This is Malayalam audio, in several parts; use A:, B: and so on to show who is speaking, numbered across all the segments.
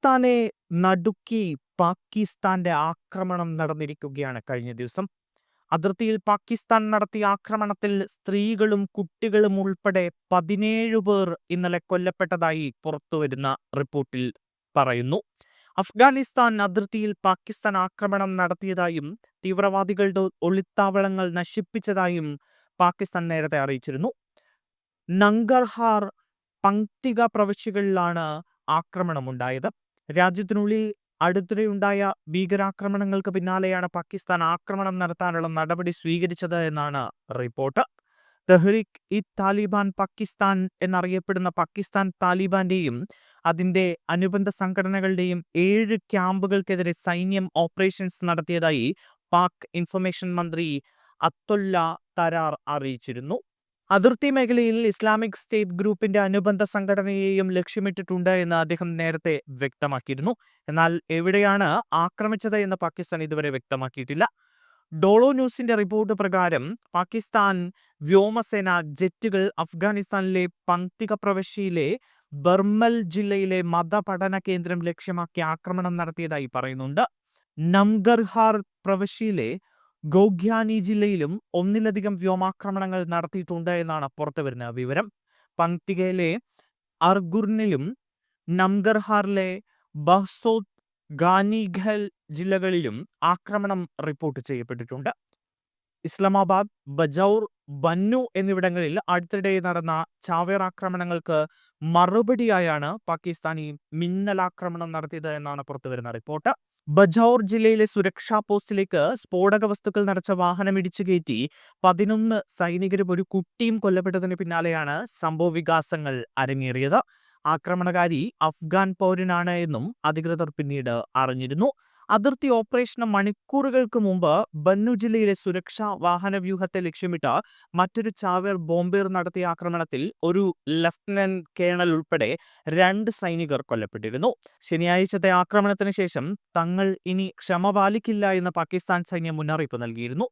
A: അഫ്ഗാനിസ്ഥാനെ നടുക്കി പാകിസ്ഥാന്റെ ആക്രമണം നടന്നിരിക്കുകയാണ് കഴിഞ്ഞ ദിവസം. അതിർത്തിയിൽ പാകിസ്ഥാൻ നടത്തിയ ആക്രമണത്തിൽ സ്ത്രീകളും കുട്ടികളും ഉൾപ്പെടെ 17 പേർ ഇന്നലെ കൊല്ലപ്പെട്ടതായി പുറത്തുവരുന്ന റിപ്പോർട്ടിൽ പറയുന്നു. അഫ്ഗാനിസ്ഥാൻ അതിർത്തിയിൽ പാകിസ്ഥാൻ ആക്രമണം നടത്തിയതായും തീവ്രവാദികളുടെ ഒളിത്താവളങ്ങൾ നശിപ്പിച്ചതായും പാകിസ്ഥാൻ നേരത്തെ അറിയിച്ചിരുന്നു. നങ്കർഹാർ, പങ്ക്തിക പ്രവിശ്യകളിലാണ് ആക്രമണമുണ്ടായത്. രാജ്യത്തിനുള്ളിൽ അടുത്തിടെയുണ്ടായ ഭീകരാക്രമണങ്ങൾക്ക് പിന്നാലെയാണ് പാകിസ്ഥാൻ ആക്രമണം നടത്താനുള്ള നടപടി സ്വീകരിച്ചത് എന്നാണ് റിപ്പോർട്ട്. തെഹ്രീക്ക് ഇ താലിബാൻ പാകിസ്ഥാൻ എന്നറിയപ്പെടുന്ന പാകിസ്ഥാൻ താലിബാന്റെയും അതിന്റെ അനുബന്ധ സംഘടനകളുടെയും 7 ക്യാമ്പുകൾക്കെതിരെ സൈന്യം ഓപ്പറേഷൻസ് നടത്തിയതായി പാക് ഇൻഫർമേഷൻ മന്ത്രി അത്തുല്ല തരാർ അറിയിച്ചിരുന്നു. അതിർത്തി മേഖലയിൽ ഇസ്ലാമിക് സ്റ്റേറ്റ് ഗ്രൂപ്പിന്റെ അനുബന്ധ സംഘടനയെയും ലക്ഷ്യമിട്ടിട്ടുണ്ട് എന്ന് അദ്ദേഹം നേരത്തെ വ്യക്തമാക്കിയിരുന്നു. എന്നാൽ എവിടെയാണ് ആക്രമിച്ചത് എന്ന് പാകിസ്ഥാൻ ഇതുവരെ വ്യക്തമാക്കിയിട്ടില്ല. ഡോളോ ന്യൂസിന്റെ റിപ്പോർട്ട് പ്രകാരം പാകിസ്ഥാൻ വ്യോമസേന ജെറ്റുകൾ അഫ്ഗാനിസ്ഥാനിലെ പങ്ക്തിക പ്രവിശ്യയിലെ ബർമൽ ജില്ലയിലെ മതപഠന കേന്ദ്രം ലക്ഷ്യമാക്കി ആക്രമണം നടത്തിയതായി പറയുന്നുണ്ട്. നംഗർഹാർ പ്രവിശ്യയിലെ ഗോഗ്യാനി ജില്ലയിലും ഒന്നിലധികം വ്യോമാക്രമണങ്ങൾ നടത്തിയിട്ടുണ്ട് എന്നാണ് പുറത്തുവരുന്ന വിവരം. പങ്ക്തികയിലെ അർഗുർനിലും നംഗർഹാറിലെ ബഹ്സോത്, ഗാനിഘൽ ജില്ലകളിലും ആക്രമണം റിപ്പോർട്ട് ചെയ്യപ്പെട്ടിട്ടുണ്ട്. ഇസ്ലാമാബാദ്, ബജൌർ, ബന്നു എന്നിവിടങ്ങളിൽ അടുത്തിടെ നടന്ന ചാവേർ ആക്രമണങ്ങൾക്ക് മറുപടിയായാണ് പാകിസ്ഥാനി മിന്നലാക്രമണം നടത്തിയത് എന്നാണ് പുറത്തുവരുന്ന റിപ്പോർട്ട്. ബജൌർ ജില്ലയിലെ സുരക്ഷാ പോസ്റ്റിലേക്ക് സ്ഫോടക വസ്തുക്കൾ നിറച്ച വാഹനം ഇടിച്ചു കയറ്റി 11 സൈനികരും ഒരു കുട്ടിയും കൊല്ലപ്പെട്ടതിന് പിന്നാലെയാണ് സംഭവ വികാസങ്ങൾ അരങ്ങേറിയത്. ആക്രമണകാരി അഫ്ഗാൻ പൗരനാണ് എന്നും അധികൃതർ പിന്നീട് അറിഞ്ഞിരുന്നു. അതിർത്തി ഓപ്പറേഷന് മണിക്കൂറുകൾക്ക് മുമ്പ് ബന്നു ജില്ലയിലെ സുരക്ഷാ വാഹന വ്യൂഹത്തെ ലക്ഷ്യമിട്ട് മറ്റൊരു ചാവേർ ബോംബേർ നടത്തിയ ആക്രമണത്തിൽ ഒരു ലഫ്റ്റനന്റ് കേണൽ ഉൾപ്പെടെ 2 സൈനികർ കൊല്ലപ്പെട്ടിരുന്നു. ശനിയാഴ്ചത്തെ ആക്രമണത്തിന് ശേഷം തങ്ങൾ ഇനി ക്ഷമ പാലിക്കില്ല എന്ന് പാകിസ്ഥാൻ സൈന്യം മുന്നറിയിപ്പ് നൽകിയിരുന്നു.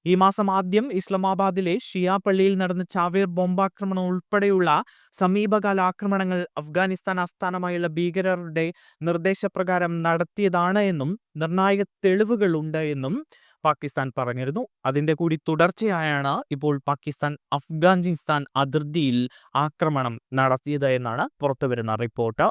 A: ഈ മാസം ആദ്യം ഇസ്ലാമാബാദിലെ ഷിയ പള്ളിയിൽ നടന്ന ചാവേർ ബോംബാക്രമണം ഉൾപ്പെടെയുള്ള സമീപകാല ആക്രമണങ്ങൾ അഫ്ഗാനിസ്ഥാൻ ആസ്ഥാനമായുള്ള ഭീകരരുടെ നിർദ്ദേശപ്രകാരം നടത്തിയതാണ് എന്നും നിർണായക തെളിവുകളുണ്ട് എന്നും പാകിസ്ഥാൻ പറഞ്ഞിരുന്നു. അതിന്റെ കൂടി തുടർച്ചയായാണ് ഇപ്പോൾ പാകിസ്ഥാൻ അഫ്ഗാനിസ്ഥാൻ അതിർത്തിയിൽ ആക്രമണം നടത്തിയത് എന്നാണ് പുറത്തുവരുന്ന റിപ്പോർട്ട്.